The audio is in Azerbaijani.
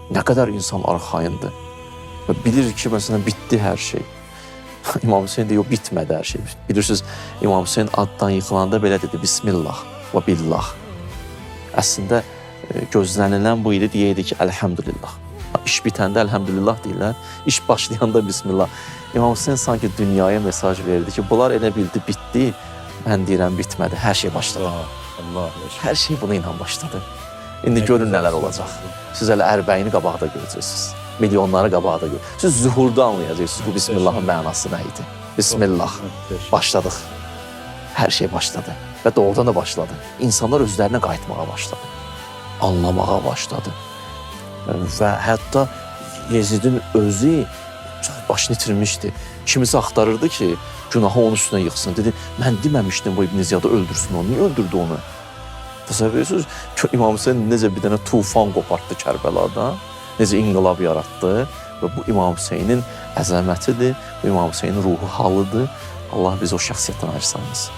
Nə qədər insan arxayındır. Və bilir ki, məsələn, bitdi hər şey. İmam Hüseyin deyir, bitmədi hər şey. Bilirsiniz, İmam Hüseyin addan yıxılanda belə dedi, Bismillah və billah. Əslində, gözlənilən bu idi, deyəydi ki, əlhəmdülillah. İş bitəndə əlhəmdülillah deyirlər, iş başlayanda Bismillah. İmam Hüseyin sanki dünyaya mesaj verdi ki, bunlar elə bildi, bitdi, mən deyirəm, bitmədi, hər şey başladı. Hər şey buna ilə başladı. İndi görün nələr olacaq. Siz hələ ərbəyini qabaqda görəcəksiniz. Milyonları qabaqda görəcəksiniz. Siz zühurda anlayacaqsınız bu Bismillahın mənası nə idi. Bismillah. Başladıq. Hər şey başladı. Və doğrudan da başladı. İnsanlar özlərinə qayıtmağa başladı. Anlamağa başladı. Və hətta Yezidin özü çox başını itirmişdi. Kimisə axtarırdı ki, günahı onun üstünə yıxsın. Dedi, mən deməmişdim bu İbn Ziyadı öldürsün onu. Niyə öldürdü onu? Təsəvvür edirsiniz, İmam Hüseyin necə bir dənə tufan qopartdı Kərbəladan, necə inqilab yaratdı və bu İmam Hüseynin əzəmətidir, bu İmam Hüseynin ruhu halıdır. Allah biz o şəxsiyyətdən ayırsanız.